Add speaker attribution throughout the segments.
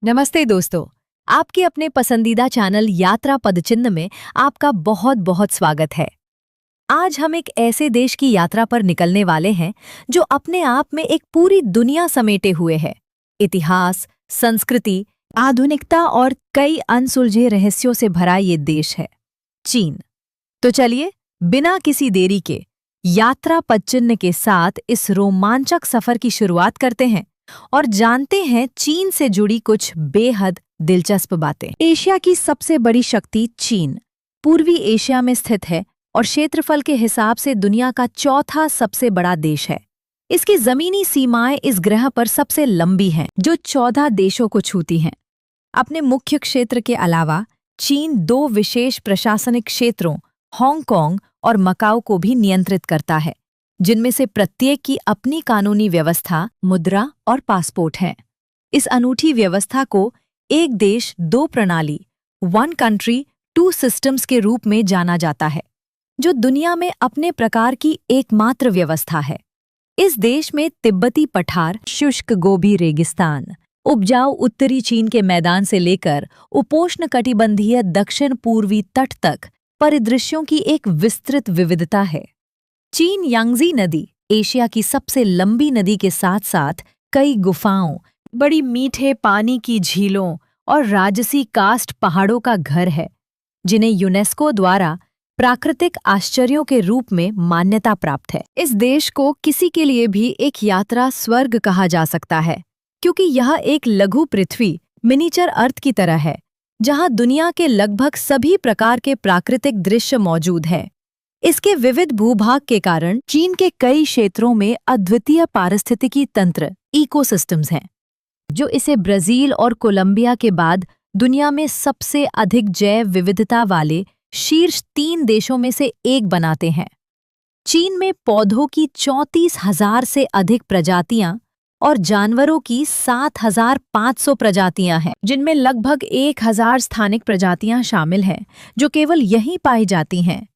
Speaker 1: नमस्ते दोस्तों। आपके अपने पसंदीदा चैनल यात्रा पदचिन्ह में आपका बहुत बहुत स्वागत है। आज हम एक ऐसे देश की यात्रा पर निकलने वाले हैं जो अपने आप में एक पूरी दुनिया समेटे हुए है। इतिहास, संस्कृति, आधुनिकता और कई अनसुलझे रहस्यों से भरा ये देश है, चीन। तो चलिए, बिना किसी देरी के यात्रा पदचिन्ह के साथ इस रोमांचक सफर की शुरुआत करते हैं और जानते हैं चीन से जुड़ी कुछ बेहद दिलचस्प बातें। एशिया की सबसे बड़ी शक्ति चीन पूर्वी एशिया में स्थित है और क्षेत्रफल के हिसाब से दुनिया का चौथा सबसे बड़ा देश है। इसकी जमीनी सीमाएं इस ग्रह पर सबसे लंबी हैं, जो 14 देशों को छूती हैं। अपने मुख्य क्षेत्र के अलावा चीन 2 विशेष प्रशासनिक क्षेत्रों हांगकांग और मकाओ को भी नियंत्रित करता है, जिनमें से प्रत्येक की अपनी कानूनी व्यवस्था, मुद्रा और पासपोर्ट हैं। इस अनूठी व्यवस्था को एक देश दो प्रणाली, वन कंट्री टू सिस्टम्स के रूप में जाना जाता है, जो दुनिया में अपने प्रकार की एकमात्र व्यवस्था है। इस देश में तिब्बती पठार, शुष्क गोबी रेगिस्तान, उपजाऊ उत्तरी चीन के मैदान से लेकर उपोष्णकटिबंधीय दक्षिण पूर्वी तट तक परिदृश्यों की एक विस्तृत विविधता है। चीन यांग्जी नदी एशिया की सबसे लंबी नदी के साथ साथ कई गुफाओं, बड़ी मीठे पानी की झीलों और राजसी कास्ट पहाड़ों का घर है, जिन्हें यूनेस्को द्वारा प्राकृतिक आश्चर्यों के रूप में मान्यता प्राप्त है। इस देश को किसी के लिए भी एक यात्रा स्वर्ग कहा जा सकता है, क्योंकि यह एक लघु पृथ्वी, मिनीचर अर्थ की तरह है, जहां दुनिया के लगभग सभी प्रकार के प्राकृतिक दृश्य मौजूद हैं। इसके विविध भूभाग के कारण चीन के कई क्षेत्रों में अद्वितीय पारिस्थितिकी तंत्र इकोसिस्टम्स हैं, जो इसे ब्राजील और कोलंबिया के बाद दुनिया में सबसे अधिक जैव विविधता वाले शीर्ष 3 देशों में से एक बनाते हैं। चीन में पौधों की 34,000 से अधिक प्रजातियां और जानवरों की 7,500 प्रजातियां हैं, जिनमें लगभग 1,000 स्थानिक प्रजातियां शामिल हैं, जो केवल यहीं पाई जाती हैं।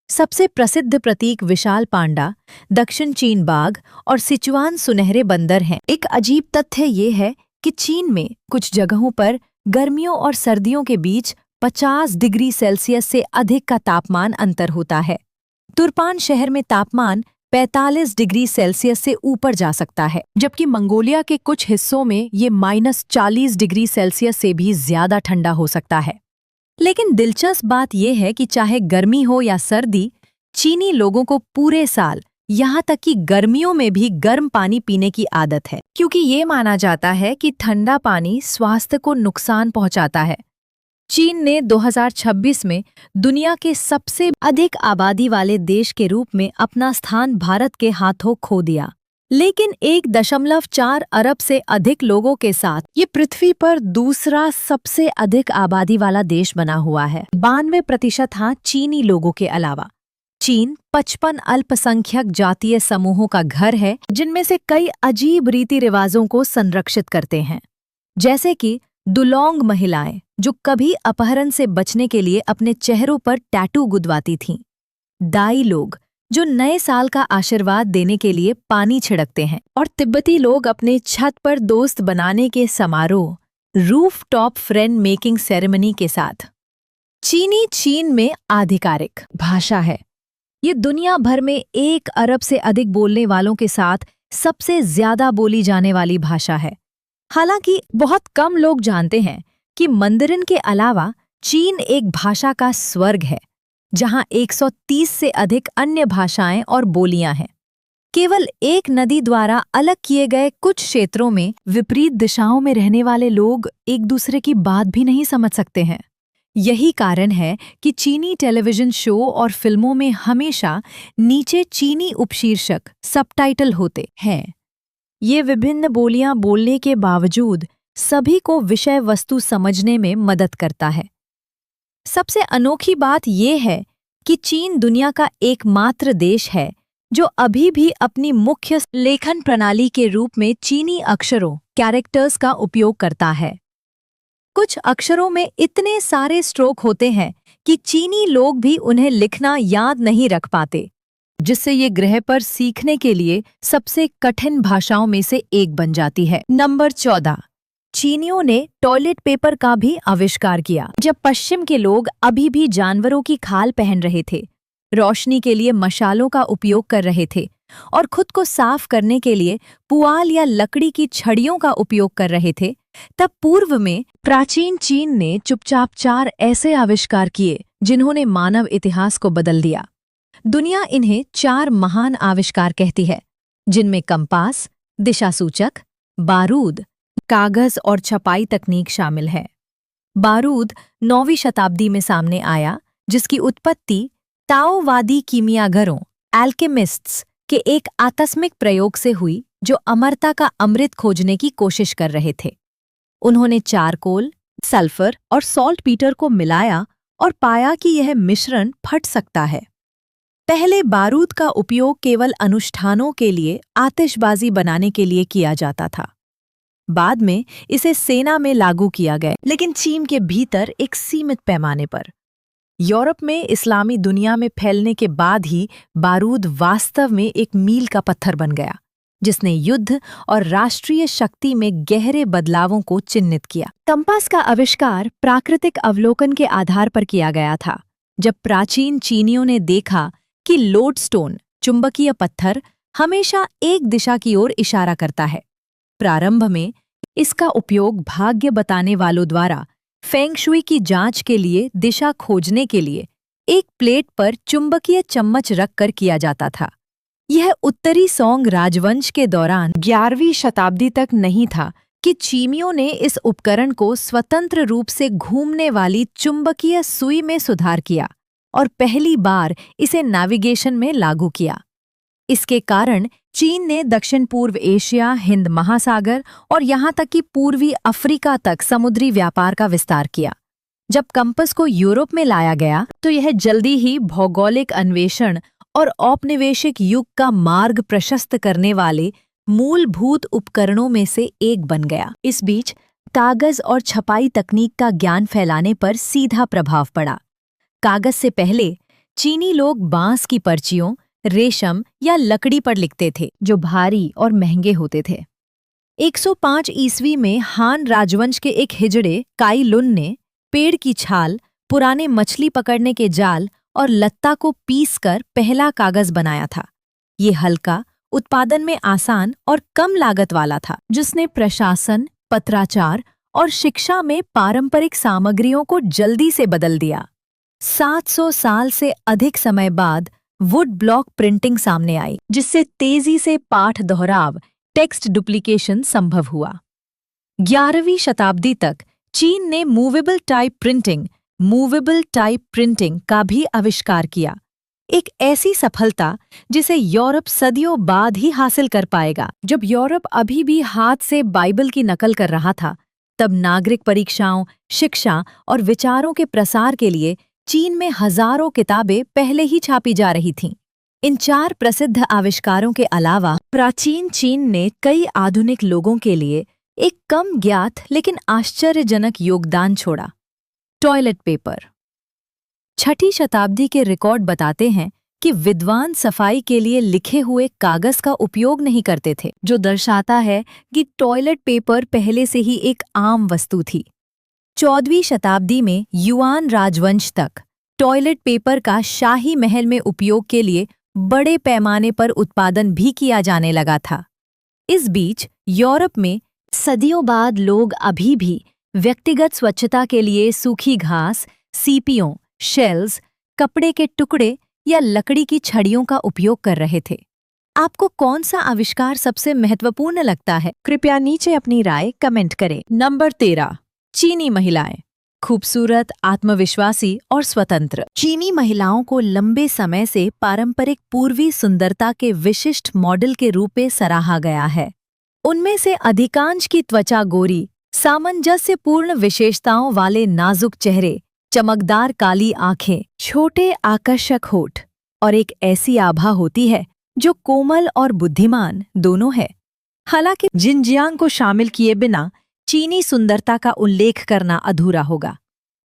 Speaker 1: सबसे प्रसिद्ध प्रतीक विशाल पांडा, दक्षिण चीन बाघ और सिचुआन सुनहरे बंदर हैं। एक अजीब तथ्य ये है कि चीन में कुछ जगहों पर गर्मियों और सर्दियों के बीच 50 डिग्री सेल्सियस से अधिक का तापमान अंतर होता है। तुर्पान शहर में तापमान 45 डिग्री सेल्सियस से ऊपर जा सकता है, जबकि मंगोलिया के कुछ हिस्सों में ये -40 डिग्री सेल्सियस से भी ज्यादा ठंडा हो सकता है। लेकिन दिलचस्प बात यह है कि चाहे गर्मी हो या सर्दी, चीनी लोगों को पूरे साल, यहाँ तक कि गर्मियों में भी गर्म पानी पीने की आदत है, क्योंकि ये माना जाता है कि ठंडा पानी स्वास्थ्य को नुकसान पहुंचाता है। चीन ने 2026 में दुनिया के सबसे अधिक आबादी वाले देश के रूप में अपना स्थान भारत के हाथों खो दिया, लेकिन 1.4 अरब से अधिक लोगों के साथ ये पृथ्वी पर दूसरा सबसे अधिक आबादी वाला देश बना हुआ है। 92% हाँ चीनी लोगों के अलावा। चीन 55 अल्पसंख्यक जातीय समूहों का घर है, जिनमें से कई अजीब रीति रिवाजों को संरक्षित करते हैं, जैसे कि दुलोंग महिलाएं, जो कभी अपहरण से बचने के लिए अपने चेहरों पर टैटू गुदवाती थीं। दाई लोग, जो नए साल का आशीर्वाद देने के लिए पानी छिड़कते हैं। और तिब्बती लोग अपने छत पर दोस्त बनाने के समारोह, roof top friend making ceremony के साथ। चीनी चीन में आधिकारिक भाषा है। ये दुनिया भर में 1 अरब से अधिक बोलने वालों के साथ सबसे ज्यादा बोली जाने वाली भाषा है। हालांकि बहुत कम लोग जानते हैं कि मंdarin के अलावा चीन एक भाषा का स्वर्ग है, जहां 130 से अधिक अन्य भाषाएं और बोलियां हैं। केवल एक नदी द्वारा अलग किए गए कुछ क्षेत्रों में विपरीत दिशाओं में रहने वाले लोग एक दूसरे की बात भी नहीं समझ सकते हैं। यही कारण है कि चीनी टेलीविजन शो और फिल्मों में हमेशा नीचे चीनी उपशीर्षक सबटाइटल होते हैं। ये विभिन्न बोलियां बोलने के बावजूद सभी को विषय वस्तु समझने में मदद करता है। सबसे अनोखी बात यह है कि चीन दुनिया का एकमात्र देश है जो अभी भी अपनी मुख्य लेखन प्रणाली के रूप में चीनी अक्षरों कैरेक्टर्स का उपयोग करता है। कुछ अक्षरों में इतने सारे स्ट्रोक होते हैं कि चीनी लोग भी उन्हें लिखना याद नहीं रख पाते, जिससे ये ग्रह पर सीखने के लिए सबसे कठिन भाषाओं में से एक बन जाती है। नंबर 14, चीनियों ने टॉयलेट पेपर का भी आविष्कार किया। जब पश्चिम के लोग अभी भी जानवरों की खाल पहन रहे थे, रोशनी के लिए मशालों का उपयोग कर रहे थे और खुद को साफ करने के लिए पुआल या लकड़ी की छड़ियों का उपयोग कर रहे थे, तब पूर्व में प्राचीन चीन ने चुपचाप 4 ऐसे आविष्कार किए जिन्होंने मानव इतिहास को बदल दिया। दुनिया इन्हें 4 महान आविष्कार कहती है, जिनमें कंपास, दिशासूचक, बारूद, कागज और छपाई तकनीक शामिल है। बारूद 9वीं शताब्दी में सामने आया, जिसकी उत्पत्ति ताओवादी कीमियागरों एल्केमिस्ट्स के एक आकस्मिक प्रयोग से हुई जो अमरता का अमृत खोजने की कोशिश कर रहे थे। उन्होंने चारकोल, सल्फर और सॉल्ट पीटर को मिलाया और पाया कि यह मिश्रण फट सकता है। पहले बारूद का उपयोग केवल अनुष्ठानों के लिए आतिशबाजी बनाने के लिए किया जाता था। बाद में इसे सेना में लागू किया गया, लेकिन चीन के भीतर एक सीमित पैमाने पर। यूरोप में इस्लामी दुनिया में फैलने के बाद ही बारूद वास्तव में एक मील का पत्थर बन गया, जिसने युद्ध और राष्ट्रीय शक्ति में गहरे बदलावों को चिह्नित किया। कंपास का आविष्कार प्राकृतिक अवलोकन के आधार पर किया गया था, जब प्राचीन चीनियों ने देखा कि लोडस्टोन, चुंबकीय पत्थर, हमेशा एक दिशा की ओर इशारा करता है। प्रारंभ में इसका उपयोग भाग्य बताने वालों द्वारा फेंग शुई की जांच के लिए दिशा खोजने के लिए एक प्लेट पर चुंबकीय चम्मच रखकर किया जाता था। यह उत्तरी सोंग राजवंश के दौरान 11वीं शताब्दी तक नहीं था कि चीनियों ने इस उपकरण को स्वतंत्र रूप से घूमने वाली चुंबकीय सुई में सुधार किया और पहली बार इसे नेविगेशन में लागू किया। इसके कारण चीन ने दक्षिण पूर्व एशिया, हिंद महासागर और यहाँ तक कि पूर्वी अफ्रीका तक समुद्री व्यापार का विस्तार किया। जब कंपास को यूरोप में लाया गया तो यह जल्दी ही भौगोलिक अन्वेषण और औपनिवेशिक युग का मार्ग प्रशस्त करने वाले मूलभूत उपकरणों में से एक बन गया। इस बीच कागज और छपाई तकनीक का ज्ञान फैलाने पर सीधा प्रभाव पड़ा। कागज से पहले चीनी लोग बांस की पर्चियों, रेशम या लकड़ी पर लिखते थे, जो भारी और महंगे होते थे। 105 ईस्वी में हान राजवंश के एक हिजड़े काई लुन ने पेड़ की छाल, पुराने मछली पकड़ने के जाल और लत्ता को पीसकर पहला कागज बनाया था। ये हल्का, उत्पादन में आसान और कम लागत वाला था, जिसने प्रशासन, पत्राचार और शिक्षा में पारंपरिक सामग्रियों को जल्दी से बदल दिया। 700 साल से अधिक समय बाद वुड ब्लॉक प्रिंटिंग सामने आई, जिससे तेजी से पाठ दोहराव, टेक्स्ट डुप्लीकेशन संभव हुआ। 11वीं शताब्दी तक चीन ने मूवेबल टाइप प्रिंटिंग का भी आविष्कार किया, एक ऐसी सफलता जिसे यूरोप सदियों बाद ही हासिल कर पाएगा। जब यूरोप अभी भी हाथ से बाइबल की नकल कर रहा था, तब नागरिक परीक्षाओं, शिक्षा और विचारों के प्रसार के लिए चीन में हजारों किताबें पहले ही छापी जा रही थीं। इन 4 प्रसिद्ध आविष्कारों के अलावा प्राचीन चीन ने कई आधुनिक लोगों के लिए एक कम ज्ञात लेकिन आश्चर्यजनक योगदान छोड़ा। Toilet paper. 6ठी शताब्दी के रिकॉर्ड बताते हैं कि विद्वान सफाई के लिए लिखे हुए कागज का उपयोग नहीं करते थे, जो दर्शाता है कि टॉयलेट पेपर पहले से ही एक आम वस्तु थी। 14वीं शताब्दी में युआन राजवंश तक टॉयलेट पेपर का शाही महल में उपयोग के लिए बड़े पैमाने पर उत्पादन भी किया जाने लगा था। इस बीच यूरोप में सदियों बाद लोग अभी भी व्यक्तिगत स्वच्छता के लिए सूखी घास, सीपियों, शेल्स, कपड़े के टुकड़े या लकड़ी की छड़ियों का उपयोग कर रहे थे। आपको कौन सा आविष्कार सबसे महत्वपूर्ण लगता है? कृपया नीचे अपनी राय कमेंट करें। नंबर 13, चीनी महिलाएं। खूबसूरत, आत्मविश्वासी और स्वतंत्र। चीनी महिलाओं को लंबे समय से पारंपरिक पूर्वी सुंदरता के विशिष्ट मॉडल के रूप में सराहा गया है। उनमें से अधिकांश की त्वचा गोरी, सामंजस्यपूर्ण विशेषताओं वाले नाजुक चेहरे, चमकदार काली आंखें, छोटे आकर्षक होठ और एक ऐसी आभा होती है जो कोमल और बुद्धिमान दोनों है। हालांकि जिनजियांग को शामिल किए बिना चीनी सुंदरता का उल्लेख करना अधूरा होगा।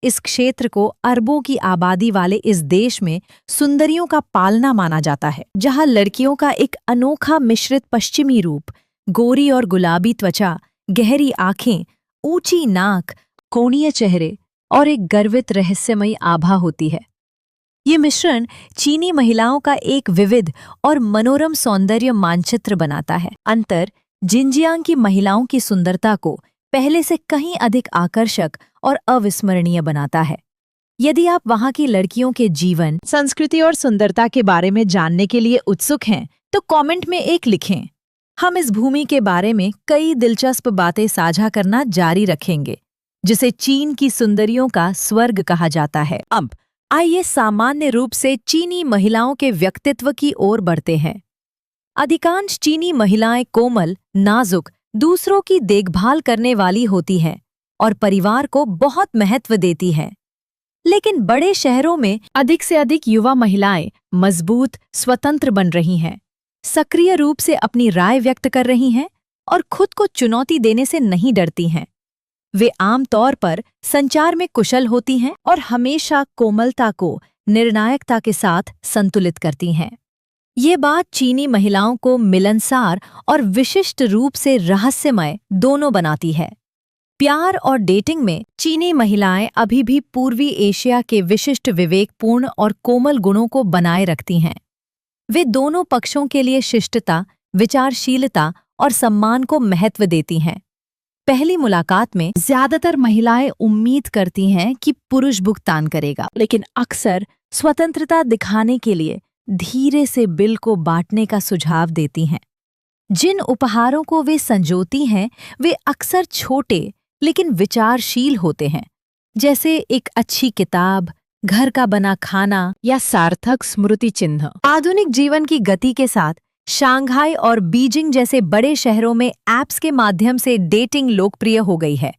Speaker 1: इस क्षेत्र को अरबों की आबादी वाले इस देश में सुंदरियों का पालना माना जाता है, जहां लड़कियों का एक अनोखा मिश्रित पश्चिमी रूप, गोरी और गुलाबी त्वचा, गहरी आंखें ऊंची नाक, कोणीय चेहरे और एक गर्वित रहस्यमयी आभा होती है। ये मिश्रण चीनी महिलाओं का एक विविध और मनोरम सौंदर्य मानचित्र बनाता है। अंतर जिनजियांग की महिलाओं की सुंदरता को पहले से कहीं अधिक आकर्षक और अविस्मरणीय बनाता है। यदि आप वहां की लड़कियों के जीवन, संस्कृति और सुंदरता के बारे में जानने के लिए उत्सुक हैं, तो कमेंट में एक लिखें। हम इस भूमि के बारे में कई दिलचस्प बातें साझा करना जारी रखेंगे, जिसे चीन की सुंदरियों का स्वर्ग कहा जाता है। अब आइए सामान्य रूप से चीनी महिलाओं के व्यक्तित्व की ओर बढ़ते हैं। अधिकांश चीनी महिलाएं कोमल, नाजुक, दूसरों की देखभाल करने वाली होती हैं और परिवार को बहुत महत्व देती हैं। लेकिन बड़े शहरों में अधिक से अधिक युवा महिलाएं मजबूत, स्वतंत्र बन रही हैं, सक्रिय रूप से अपनी राय व्यक्त कर रही हैं और खुद को चुनौती देने से नहीं डरती हैं। वे आमतौर पर संचार में कुशल होती हैं और हमेशा कोमलता को निर्णायकता के साथ संतुलित करती हैं। ये बात चीनी महिलाओं को मिलनसार और विशिष्ट रूप से रहस्यमय दोनों बनाती है। प्यार और डेटिंग में चीनी महिलाएं अभी भी पूर्वी एशिया के विशिष्ट विवेकपूर्ण और कोमल गुणों को बनाए रखती हैं। वे दोनों पक्षों के लिए शिष्टता, विचारशीलता और सम्मान को महत्व देती हैं। पहली मुलाकात में ज्यादातर महिलाएं उम्मीद करती हैं कि पुरुष भुगतान करेगा, लेकिन अक्सर स्वतंत्रता दिखाने के लिए धीरे से बिल को बांटने का सुझाव देती हैं। जिन उपहारों को वे संजोती हैं, वे अक्सर छोटे लेकिन विचारशील होते हैं, जैसे एक अच्छी किताब, घर का बना खाना या सार्थक स्मृति चिन्ह। आधुनिक जीवन की गति के साथ शंघाई और बीजिंग जैसे बड़े शहरों में ऐप्स के माध्यम से डेटिंग लोकप्रिय हो गई है।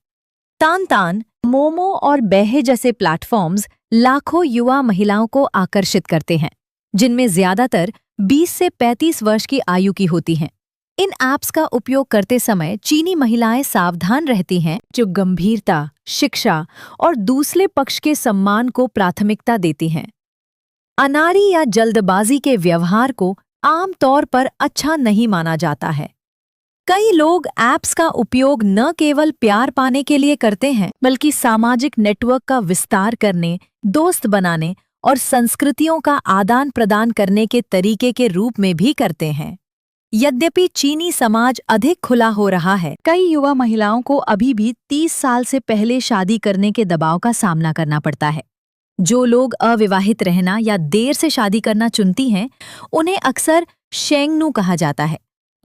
Speaker 1: तान, मोमो और बेहे जैसे प्लेटफॉर्म्स लाखों युवा महिलाओं को आकर्षित करते हैं, जिनमें ज्यादातर 20 से 35 वर्ष की आयु की होती हैं। इन ऐप्स का उपयोग करते समय चीनी महिलाएं सावधान रहती हैं, जो गंभीरता, शिक्षा और दूसरे पक्ष के सम्मान को प्राथमिकता देती हैं। अनाड़ी या जल्दबाजी के व्यवहार को आमतौर पर अच्छा नहीं माना जाता है। कई लोग ऐप्स का उपयोग न केवल प्यार पाने के लिए करते हैं, बल्कि सामाजिक नेटवर्क का विस्तार करने, दोस्त बनाने और संस्कृतियों का आदान प्रदान करने के तरीके के रूप में भी करते हैं। यद्यपि चीनी समाज अधिक खुला हो रहा है, कई युवा महिलाओं को अभी भी 30 साल से पहले शादी करने के दबाव का सामना करना पड़ता है। जो लोग अविवाहित रहना या देर से शादी करना चुनती हैं, उन्हें अक्सर शेंगनू कहा जाता है,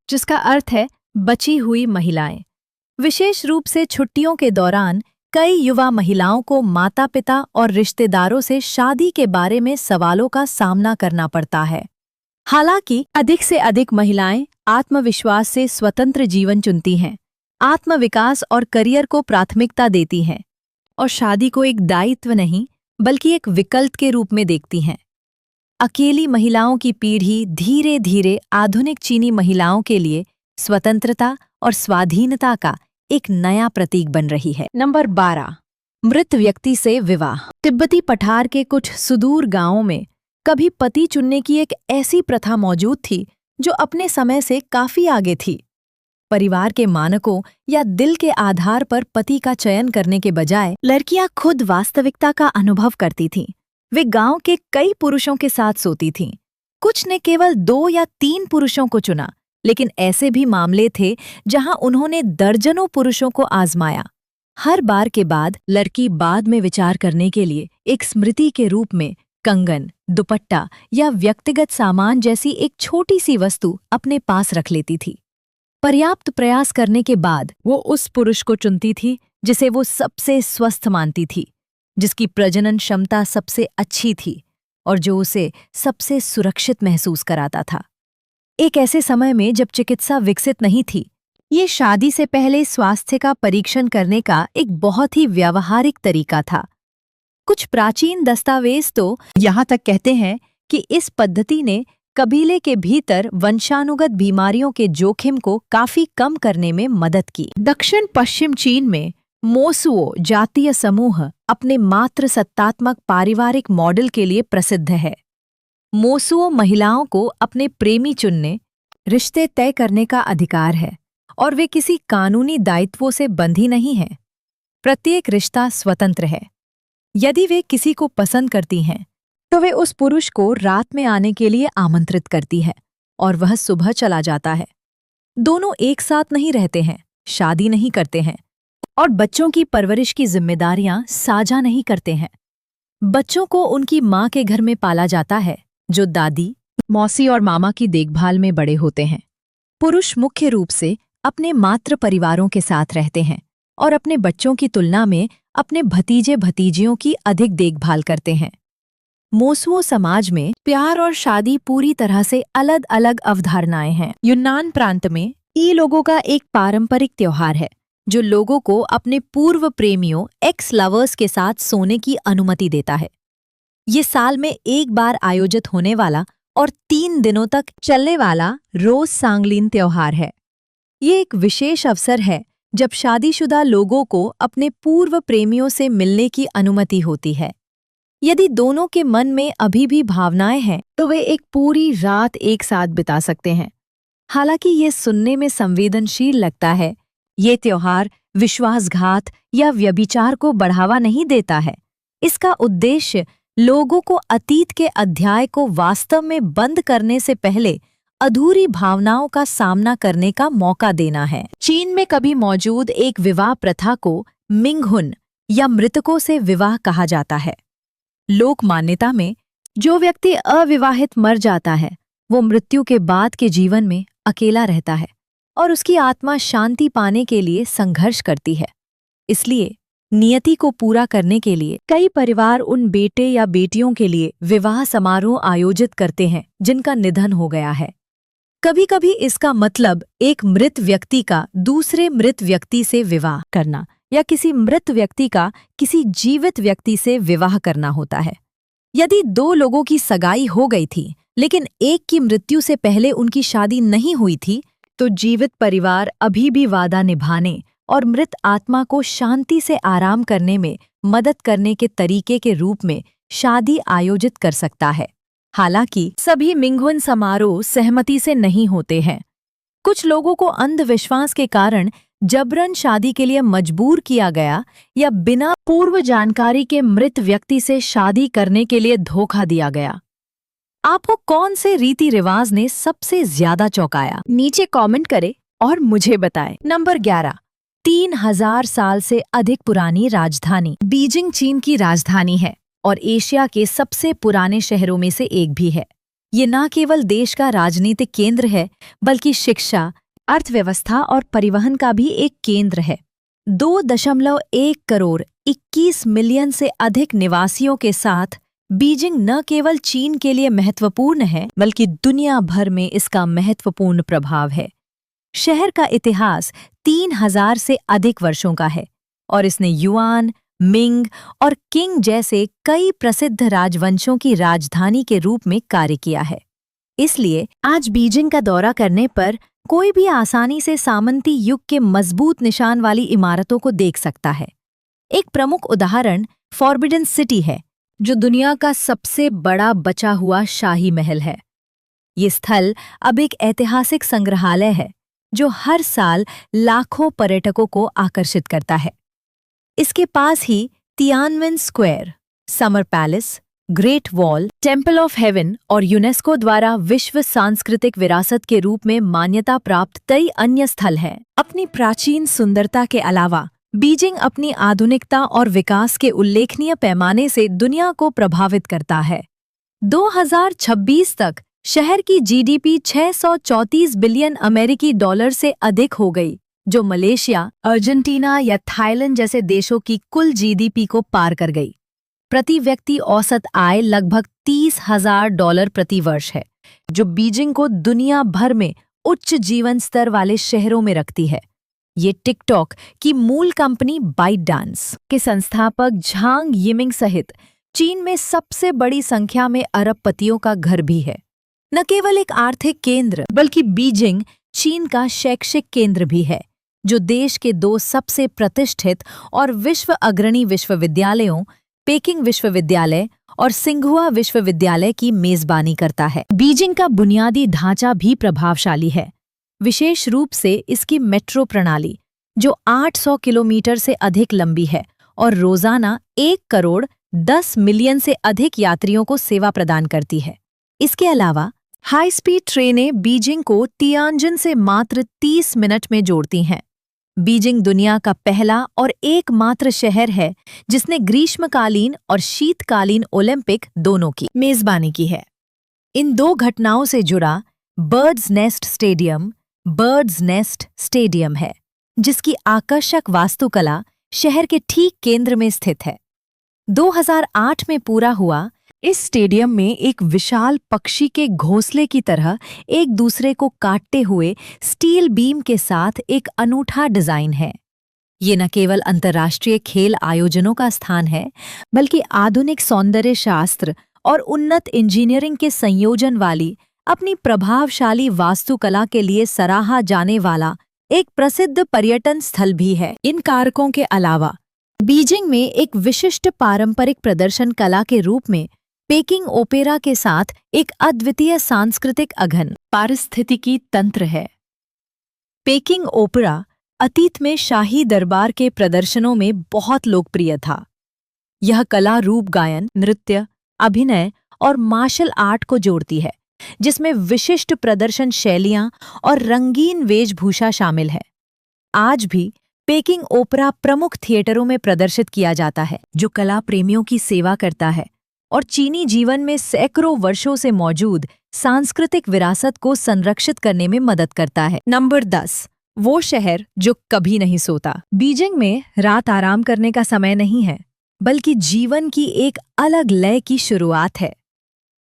Speaker 1: जिसका अर्थ है बची हुई महिलाएं। विशेष रूप से छुट्टियों के दौरान कई युवा महिलाओं को माता-पिता और रिश्तेदारों से शादी के बारे में सवालों का सामना करना पड़ता है। हालांकि अधिक से अधिक महिलाएं आत्मविश्वास से स्वतंत्र जीवन चुनती हैं, आत्मविकास और करियर को प्राथमिकता देती हैं और शादी को एक दायित्व नहीं बल्कि एक विकल्प के रूप में देखती हैं। अकेली महिलाओं की पीढ़ी धीरे धीरे आधुनिक चीनी महिलाओं के लिए स्वतंत्रता और स्वाधीनता का एक नया प्रतीक बन रही है। नंबर 12, मृत व्यक्ति से विवाह। तिब्बती पठार के कुछ सुदूर गांवों में कभी पति चुनने की एक ऐसी प्रथा मौजूद थी जो अपने समय से काफी आगे थी। परिवार के मानकों या दिल के आधार पर पति का चयन करने के बजाय लड़कियां खुद वास्तविकता का अनुभव करती थीं। वे गांव के कई पुरुषों के साथ सोती थीं। कुछ ने केवल 2 या 3 पुरुषों को चुना, लेकिन ऐसे भी मामले थे जहां उन्होंने दर्जनों पुरुषों को आजमाया। हर बार के बाद लड़की बाद में विचार करने के लिए एक स्मृति के रूप में कंगन, दुपट्टा या व्यक्तिगत सामान जैसी एक छोटी सी वस्तु अपने पास रख लेती थी। पर्याप्त प्रयास करने के बाद वो उस पुरुष को चुनती थी जिसे वो सबसे स्वस्थ मानती थी, जिसकी प्रजनन क्षमता सबसे अच्छी थी और जो उसे सबसे सुरक्षित महसूस कराता था। एक ऐसे समय में जब चिकित्सा विकसित नहीं थी, ये शादी से पहले स्वास्थ्य का परीक्षण करने का एक बहुत ही व्यावहारिक तरीका था। कुछ प्राचीन दस्तावेज तो यहाँ तक कहते हैं कि इस पद्धति ने कबीले के भीतर वंशानुगत बीमारियों के जोखिम को काफी कम करने में मदद की। दक्षिण पश्चिम चीन में मोसुओ जातीय समूह अपने मात्र सत्तात्मक पारिवारिक मॉडल के लिए प्रसिद्ध है। मोसुओ महिलाओं को अपने प्रेमी चुनने, रिश्ते तय करने का अधिकार है और वे किसी कानूनी दायित्वों से बंधी नहीं हैं। प्रत्येक रिश्ता स्वतंत्र है। यदि वे किसी को पसंद करती हैं, तो वे उस पुरुष को रात में आने के लिए आमंत्रित करती है और वह सुबह चला जाता है। दोनों एक साथ नहीं रहते हैं, शादी नहीं करते हैं और बच्चों की परवरिश की जिम्मेदारियां साझा नहीं करते हैं। बच्चों को उनकी माँ के घर में पाला जाता है, जो दादी, मौसी और मामा की देखभाल में बड़े होते हैं। पुरुष मुख्य रूप से अपने मातृ परिवारों के साथ रहते हैं और अपने बच्चों की तुलना में अपने भतीजे भतीजियों की अधिक देखभाल करते हैं। मोसुओ समाज में प्यार और शादी पूरी तरह से अलग अलग अवधारणाएं हैं। यूनान प्रांत में ये लोगों का एक पारंपरिक त्योहार है, जो लोगों को अपने पूर्व प्रेमियों एक्स लवर्स के साथ सोने की अनुमति देता है। ये साल में एक बार आयोजित होने वाला और 3 दिनों तक चलने वाला रोज सांगलिन त्योहार है। ये एक विशेष अवसर है जब शादीशुदा लोगों को अपने पूर्व प्रेमियों से मिलने की अनुमति होती है। यदि दोनों के मन में अभी भी भावनाएं हैं, तो वे एक पूरी रात एक साथ बिता सकते हैं। हालांकि ये सुनने में संवेदनशील लगता है, ये त्योहार विश्वासघात या व्यभिचार को बढ़ावा नहीं देता है। इसका उद्देश्य लोगों को अतीत के अध्याय को वास्तव में बंद करने से पहले अधूरी भावनाओं का सामना करने का मौका देना है। चीन में कभी मौजूद एक विवाह प्रथा को मिंगहुन या मृतकों से विवाह कहा जाता है। लोक मान्यता में जो व्यक्ति अविवाहित मर जाता है, वो मृत्यु के बाद के जीवन में अकेला रहता है और उसकी आत्मा शांति पाने के लिए संघर्ष करती है। इसलिए नियति को पूरा करने के लिए कई परिवार उन बेटे या बेटियों के लिए विवाह समारोह आयोजित करते हैं जिनका निधन हो गया है। कभी-कभी इसका मतलब एक मृत व्यक्ति का दूसरे मृत व्यक्ति से विवाह करना या किसी मृत व्यक्ति का किसी जीवित व्यक्ति से विवाह करना होता है। यदि 2 लोगों की सगाई हो गई थी, लेकिन एक की मृत्यु से पहले उनकी शादी नहीं हुई थी, तो जीवित परिवार अभी भी वादा निभाने और मृत आत्मा को शांति से आराम करने में मदद करने के तरीके के रूप में शादी आयोजित कर सकता है। हालांकि सभी मिंगहुन समारोह सहमति से नहीं होते हैं। कुछ लोगों को अंधविश्वास के कारण जबरन शादी के लिए मजबूर किया गया या बिना पूर्व जानकारी के मृत व्यक्ति से शादी करने के लिए धोखा दिया गया। आपको कौन से रीति रिवाज ने सबसे ज्यादा चौंकाया? नीचे कमेंट करें और मुझे बताएं। नंबर 11, 3000 साल से अधिक पुरानी राजधानी। बीजिंग चीन की राजधानी है और एशिया के सबसे पुराने शहरों में से एक भी है। ये न केवल देश का राजनीतिक केंद्र है, बल्कि शिक्षा, अर्थव्यवस्था और परिवहन का भी एक केंद्र है। 2.1 करोड़ 21 मिलियन से अधिक निवासियों के साथ बीजिंग न केवल चीन के लिए महत्वपूर्ण है, बल्कि दुनिया भर में इसका महत्वपूर्ण प्रभाव है। शहर का इतिहास 3000 से अधिक वर्षों का है और इसने युआन, मिंग और किंग जैसे कई प्रसिद्ध राजवंशों की राजधानी के रूप में कार्य किया है। इसलिए आज बीजिंग का दौरा करने पर कोई भी आसानी से सामंती युग के मजबूत निशान वाली इमारतों को देख सकता है। एक प्रमुख उदाहरण फॉरबिडन सिटी है, जो दुनिया का सबसे बड़ा बचा हुआ शाही महल है। ये स्थल अब एक ऐतिहासिक संग्रहालय है, जो हर साल लाखों पर्यटकों को आकर्षित करता है। इसके पास ही Tiananmen square, summer palace, great wall, temple of heaven और यूनेस्को द्वारा विश्व सांस्कृतिक विरासत के रूप में मान्यता प्राप्त कई अन्य स्थल हैं। अपनी प्राचीन सुंदरता के अलावा बीजिंग अपनी आधुनिकता और विकास के उल्लेखनीय पैमाने से दुनिया को प्रभावित करता है। 2026 तक शहर की जीडीपी 634 बिलियन अमेरिकी डॉलर से अधिक हो गई, जो मलेशिया, अर्जेंटीना या थाईलैंड जैसे देशों की कुल जीडीपी को पार कर गई। प्रति व्यक्ति औसत आय लगभग $30,000 प्रति वर्ष है, जो बीजिंग को दुनिया भर में उच्च जीवन स्तर वाले शहरों में रखती है। ये टिकटॉक की मूल कंपनी बाइटडांस के संस्थापक झांग यिमिंग सहित चीन में सबसे बड़ी संख्या में अरबपतियों का घर भी है। न केवल एक आर्थिक केंद्र, बल्कि बीजिंग चीन का शैक्षिक केंद्र भी है, जो देश के 2 सबसे प्रतिष्ठित और विश्व अग्रणी विश्वविद्यालयों, पेकिंग विश्वविद्यालय और सिंघुआ विश्वविद्यालय की मेजबानी करता है। बीजिंग का बुनियादी ढांचा भी प्रभावशाली है, विशेष रूप से इसकी मेट्रो प्रणाली, जो 800 किलोमीटर से अधिक लंबी है और रोजाना 1 करोड़ 10 मिलियन से अधिक यात्रियों को सेवा प्रदान करती है। इसके अलावा हाई स्पीड ट्रेनें बीजिंग को तियानजिन से मात्र 30 मिनट में जोड़ती हैं। बीजिंग दुनिया का पहला और एकमात्र शहर है जिसने ग्रीष्मकालीन और शीतकालीन ओलंपिक दोनों की मेजबानी की है। इन दो घटनाओं से जुड़ा बर्ड्स नेस्ट स्टेडियम है, जिसकी आकर्षक वास्तुकला शहर के ठीक केंद्र में स्थित है। 2008 में पूरा हुआ इस स्टेडियम में एक विशाल पक्षी के घोंसले की तरह एक दूसरे को काटते हुए स्टील बीम के साथ एक अनूठा डिजाइन है। ये न केवल अंतर्राष्ट्रीय खेल आयोजनों का स्थान है, बल्कि आधुनिक सौंदर्य शास्त्र और उन्नत इंजीनियरिंग के संयोजन वाली अपनी प्रभावशाली वास्तुकला के लिए सराहा जाने वाला एक प्रसिद्ध पर्यटन स्थल भी है। इन कारकों के अलावा बीजिंग में एक विशिष्ट पारंपरिक प्रदर्शन कला के रूप में पेकिंग ओपेरा के साथ एक अद्वितीय सांस्कृतिक अघन पारिस्थितिकी तंत्र है। पेकिंग ओपेरा अतीत में शाही दरबार के प्रदर्शनों में बहुत लोकप्रिय था। यह कला रूप गायन, नृत्य, अभिनय और मार्शल आर्ट को जोड़ती है, जिसमें विशिष्ट प्रदर्शन शैलियां और रंगीन वेशभूषा शामिल है। आज भी पेकिंग ओपेरा प्रमुख थिएटरों में प्रदर्शित किया जाता है, जो कला प्रेमियों की सेवा करता है और चीनी जीवन में सैकड़ों वर्षों से मौजूद सांस्कृतिक विरासत को संरक्षित करने में मदद करता है। नंबर 10, वो शहर जो कभी नहीं सोता। बीजिंग में रात आराम करने का समय नहीं है, बल्कि जीवन की एक अलग लय की शुरुआत है।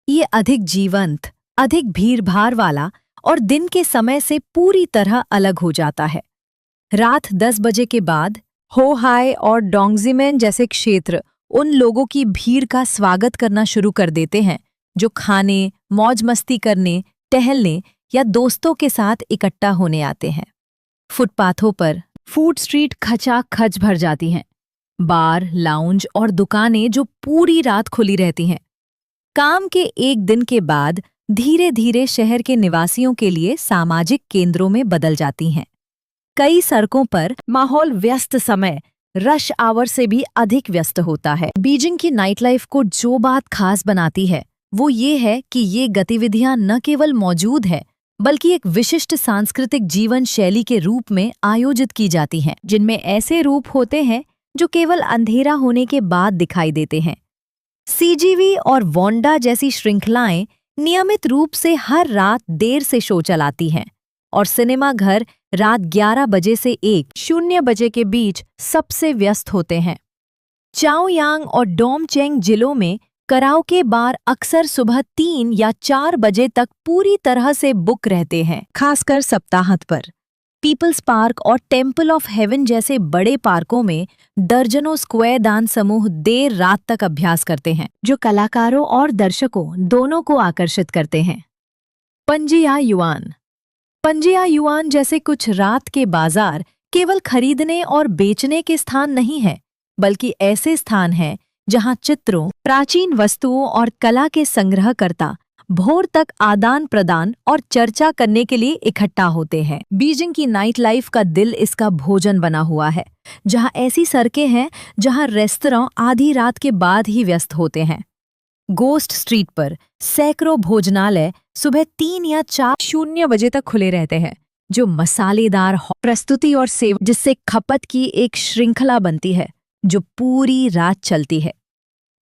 Speaker 1: ये अधिक जीवंत, अधिक भीड़-भाड़ वाला और दिन के समय से पूरी तरह अलग हो जाता है। रात 10 बजे के बाद होहाय और डोंगजिमेन जैसे क्षेत्र उन लोगों की भीड़ का स्वागत करना शुरू कर देते हैं जो खाने, मौज मस्ती करने, टहलने या दोस्तों के साथ इकट्ठा होने आते हैं। फुटपाथों पर फूड स्ट्रीट खचाखच भर जाती हैं, बार, लाउंज और दुकानें जो पूरी रात खुली रहती हैं। काम के एक दिन के बाद धीरे धीरे शहर के निवासियों के लिए सामाजिक केंद्रों में बदल जाती हैं। कई सड़कों पर माहौल व्यस्त समय रश आवर से भी अधिक व्यस्त होता है। बीजिंग की नाइट लाइफ को जो बात खास बनाती है वो ये है कि ये गतिविधियां न केवल मौजूद है, बल्कि एक विशिष्ट सांस्कृतिक जीवन शैली के रूप में आयोजित की जाती हैं, जिनमें ऐसे रूप होते हैं जो केवल अंधेरा होने के बाद दिखाई देते हैं। सीजीवी और वोंडा जैसी श्रृंखलाएं नियमित रूप से हर रात देर से शो चलाती हैं और सिनेमा घर रात 11 बजे से 1:00 बजे के बीच सबसे व्यस्त होते हैं। चाओयांग और डोंगचेंग जिलों में कराओके बार अक्सर सुबह 3 या 4 बजे तक पूरी तरह से बुक रहते हैं, खासकर सप्ताहांत पर। पीपल्स पार्क और टेम्पल ऑफ हेवन जैसे बड़े पार्कों में दर्जनों स्क्वायर दान समूह देर रात तक अभ्यास करते हैं, जो कलाकारों और दर्शकों दोनों को आकर्षित करते हैं। पंजिया युआन जैसे कुछ रात के बाजार केवल खरीदने और बेचने के स्थान नहीं हैं, बल्कि ऐसे स्थान हैं जहां चित्रों, प्राचीन वस्तुओं और कला के संग्रहकर्ता भोर तक आदान प्रदान और चर्चा करने के लिए इकट्ठा होते हैं। बीजिंग की नाइट लाइफ का दिल इसका भोजन बना हुआ है, जहां ऐसी सड़कें हैं जहां रेस्तरां आधी रात के बाद ही व्यस्त होते हैं। गोस्ट स्ट्रीट पर सैकड़ों भोजनालय सुबह 3 या 4:00 बजे तक खुले रहते हैं, जो मसालेदार प्रस्तुति और सेवा जिससे खपत की एक श्रृंखला बनती है जो पूरी रात चलती है।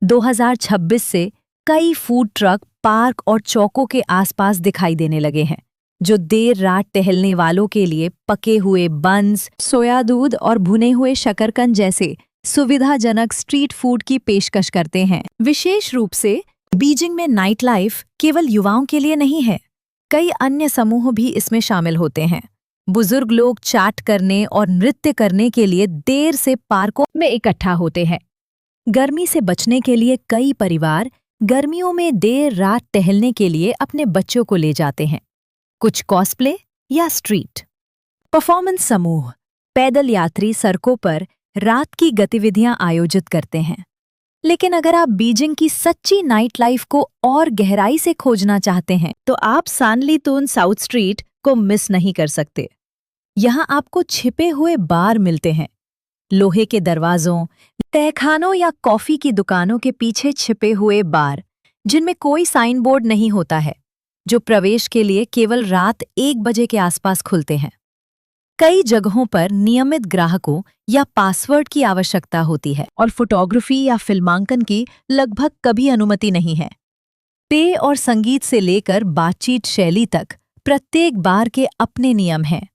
Speaker 1: 2026 से कई फूड ट्रक पार्क और चौकों के आसपास दिखाई देने लगे हैं, जो देर रात टहलने वालों के लिए पके हुए बन्स, सोया दूध और भुने हुए शकरकंद जैसे सुविधाजनक स्ट्रीट फूड की पेशकश करते हैं। विशेष रूप से बीजिंग में नाइट लाइफ केवल युवाओं के लिए नहीं है, कई अन्य समूह भी इसमें शामिल होते हैं। बुजुर्ग लोग चैट करने और नृत्य करने के लिए देर से पार्कों में इकट्ठा होते हैं। गर्मी से बचने के लिए कई परिवार गर्मियों में देर रात टहलने के लिए अपने बच्चों को ले जाते हैं। कुछ कॉस्प्ले या स्ट्रीट परफॉर्मेंस समूह पैदल यात्री सड़कों पर रात की गतिविधियां आयोजित करते हैं। लेकिन अगर आप बीजिंग की सच्ची नाइट लाइफ को और गहराई से खोजना चाहते हैं, तो आप सानलीतुन साउथ स्ट्रीट को मिस नहीं कर सकते। यहाँ आपको छिपे हुए बार मिलते हैं। लोहे के दरवाजों, तहखानों या कॉफी की दुकानों के पीछे छिपे हुए बार, जिनमें कोई साइन बोर्ड नहीं होता है, जो प्रवेश के लिए केवल रात 1 बजे के आसपास खुलते हैं। कई जगहों पर नियमित ग्राहकों या पासवर्ड की आवश्यकता होती है और फोटोग्राफी या फिल्मांकन की लगभग कभी अनुमति नहीं है। पेय और संगीत से लेकर बातचीत शैली तक प्रत्येक बार के अपने नियम हैं।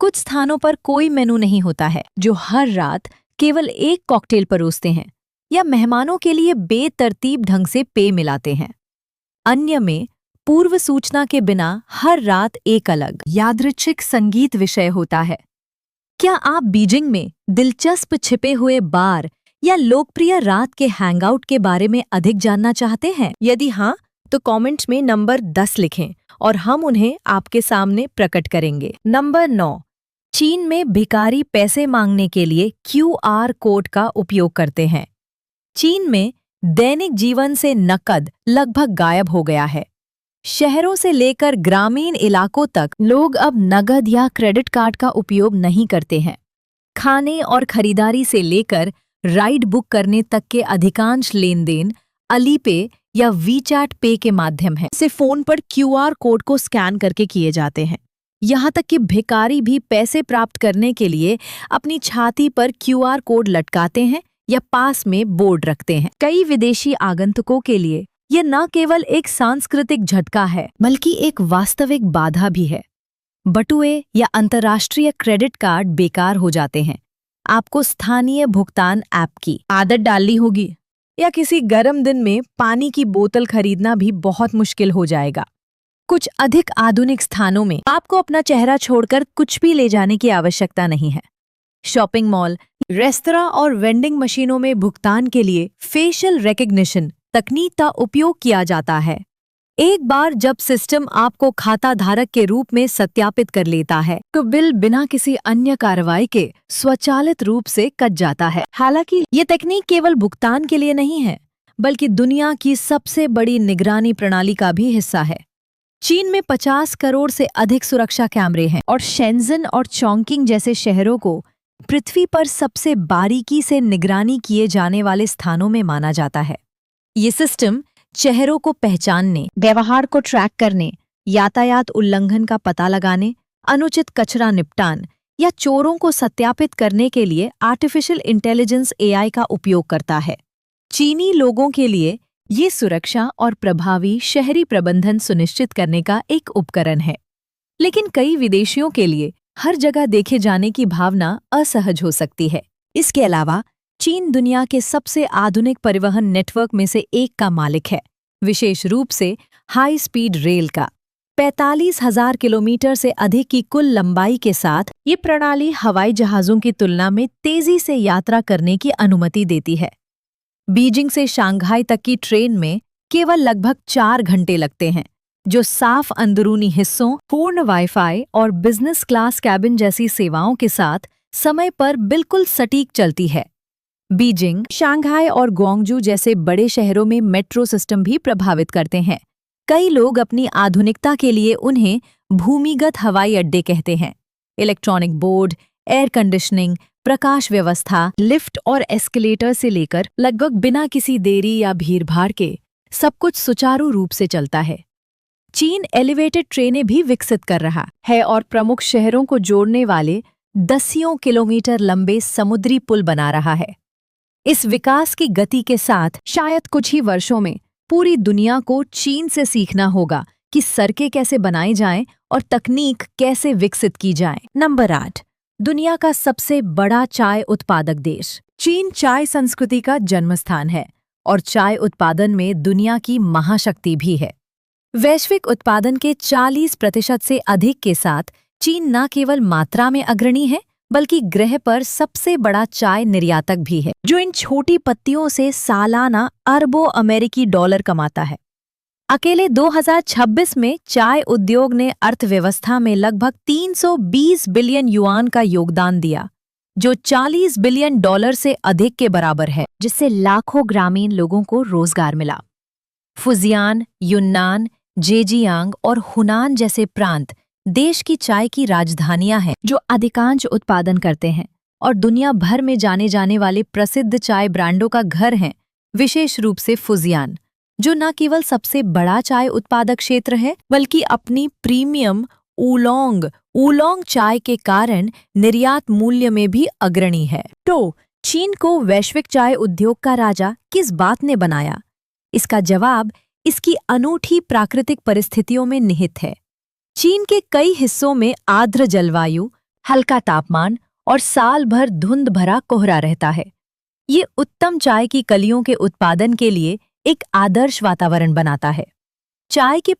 Speaker 1: कुछ स्थानों पर कोई मेनू नहीं होता है, जो हर रात केवल एक कॉकटेल परोसते हैं या मेहमानों के लिए बेतरतीब ढंग से पेय मिलाते हैं। अन्य में पूर्व सूचना के बिना हर रात एक अलग यादृच्छिक संगीत विषय होता है। क्या आप बीजिंग में दिलचस्प छिपे हुए बार या लोकप्रिय रात के हैंगआउट के बारे में अधिक जानना चाहते हैं? यदि हाँ, तो कमेंट में नंबर 10 लिखें और हम उन्हें आपके सामने प्रकट करेंगे। नंबर 9, चीन में भिखारी पैसे मांगने के लिए QR कोड का उपयोग करते हैं। चीन में दैनिक जीवन से नकद लगभग गायब हो गया है। शहरों से लेकर ग्रामीण इलाकों तक लोग अब नगद या क्रेडिट कार्ड का उपयोग नहीं करते हैं। खाने और खरीदारी से लेकर राइड बुक करने तक के अधिकांश लेनदेन अलीपे या वीचैट पे के माध्यम है से फोन पर QR कोड को स्कैन करके किए जाते हैं। यहाँ तक कि भिखारी भी पैसे प्राप्त करने के लिए अपनी छाती पर QR कोड लटकाते हैं या पास में बोर्ड रखते हैं। कई विदेशी आगंतुकों के लिए यह न केवल एक सांस्कृतिक झटका है, बल्कि एक वास्तविक बाधा भी है। बटुए या अंतर्राष्ट्रीय क्रेडिट कार्ड बेकार हो जाते हैं। आपको स्थानीय भुगतान ऐप की आदत डालनी होगी या किसी गर्म दिन में पानी की बोतल खरीदना भी बहुत मुश्किल हो जाएगा। कुछ अधिक आधुनिक स्थानों में आपको अपना चेहरा छोड़कर कुछ भी ले जाने की आवश्यकता नहीं है। शॉपिंग मॉल, रेस्तरां और वेंडिंग मशीनों में भुगतान के लिए फेशियल रिकग्निशन तकनीक का उपयोग किया जाता है। एक बार जब सिस्टम आपको खाता धारक के रूप में सत्यापित कर लेता है, तो बिल बिना किसी अन्य कार्रवाई के स्वचालित रूप से कट जाता है। हालांकि ये तकनीक केवल भुगतान के लिए नहीं है, बल्कि दुनिया की सबसे बड़ी निगरानी प्रणाली का भी हिस्सा है। चीन में 50 करोड़ से अधिक सुरक्षा कैमरे हैं और शेंजन और चॉन्किंग जैसे शहरों को पृथ्वी पर सबसे बारीकी से निगरानी किए जाने वाले स्थानों में माना जाता है। ये सिस्टम चेहरों को पहचानने, व्यवहार को ट्रैक करने, यातायात उल्लंघन का पता लगाने, अनुचित कचरा निपटान या चोरों को सत्यापित करने के लिए आर्टिफिशियल इंटेलिजेंस AI का उपयोग करता है। चीनी लोगों के लिए ये सुरक्षा और प्रभावी शहरी प्रबंधन सुनिश्चित करने का एक उपकरण है। लेकिन कई विदेशियों के लिए हर जगह देखे जाने की भावना असहज हो सकती है। इसके अलावा चीन दुनिया के सबसे आधुनिक परिवहन नेटवर्क में से एक का मालिक है, विशेष रूप से हाई स्पीड रेल का। 45,000 किलोमीटर से अधिक की कुल लंबाई के साथ ये प्रणाली हवाई जहाज़ों की तुलना में तेजी से यात्रा करने की अनुमति देती है। बीजिंग से शंघाई तक की ट्रेन में केवल लगभग 4 घंटे लगते हैं, जो साफ अंदरूनी हिस्सों, पूर्ण वाईफाई और बिजनेस क्लास कैबिन जैसी सेवाओं के साथ समय पर बिल्कुल सटीक चलती है। बीजिंग, शंघाई और ग्वांगजू जैसे बड़े शहरों में मेट्रो सिस्टम भी प्रभावित करते हैं। कई लोग अपनी आधुनिकता के लिए उन्हें भूमिगत हवाई अड्डे कहते हैं। इलेक्ट्रॉनिक बोर्ड, एयर कंडीशनिंग, प्रकाश व्यवस्था, लिफ्ट और एस्केलेटर से लेकर लगभग बिना किसी देरी या भीड़भाड़ के सब कुछ सुचारू रूप से चलता है। चीन एलिवेटेड ट्रेनें भी विकसित कर रहा है और प्रमुख शहरों को जोड़ने वाले दसियों किलोमीटर लंबे समुद्री पुल बना रहा है। इस विकास की गति के साथ शायद कुछ ही वर्षों में पूरी दुनिया को चीन से सीखना होगा कि सड़कें कैसे बनाई जाएं और तकनीक कैसे विकसित की जाए। नंबर 8, दुनिया का सबसे बड़ा चाय उत्पादक देश। चीन चाय संस्कृति का जन्मस्थान है और चाय उत्पादन में दुनिया की महाशक्ति भी है। वैश्विक उत्पादन के 40% से अधिक के साथ चीन न केवल मात्रा में अग्रणी है, बल्कि ग्रह पर सबसे बड़ा चाय निर्यातक भी है, जो इन छोटी पत्तियों से सालाना अरबों अमेरिकी डॉलर कमाता है। अकेले 2026 में चाय उद्योग ने अर्थव्यवस्था में लगभग 320 बिलियन युआन का योगदान दिया, जो 40 बिलियन डॉलर से अधिक के बराबर है, जिससे लाखों ग्रामीण लोगों को रोजगार मिला। फुजियान, युन्नान, जेजियांग और हुनान जैसे प्रांत देश की चाय की राजधानियां हैं जो अधिकांश उत्पादन करते हैं और दुनिया भर में जाने जाने वाले प्रसिद्ध चाय ब्रांडों का घर हैं, विशेष रूप से फुजियान, जो न केवल सबसे बड़ा चाय उत्पादक क्षेत्र है बल्कि अपनी प्रीमियम ऊलोंग चाय के कारण निर्यात मूल्य में भी अग्रणी है। तो चीन को वैश्विक चाय उद्योग का राजा किस बात ने बनाया? इसका जवाब इसकी अनूठी प्राकृतिक परिस्थितियों में निहित है। चीन के कई हिस्सों में आर्द्र जलवायु, हल्का तापमान और साल भर धुंध भरा कोहरा रहता है। ये उत्तम चाय की कलियों के उत्पादन के लिए एक आदर्श वातावरण बनाता है। चाय के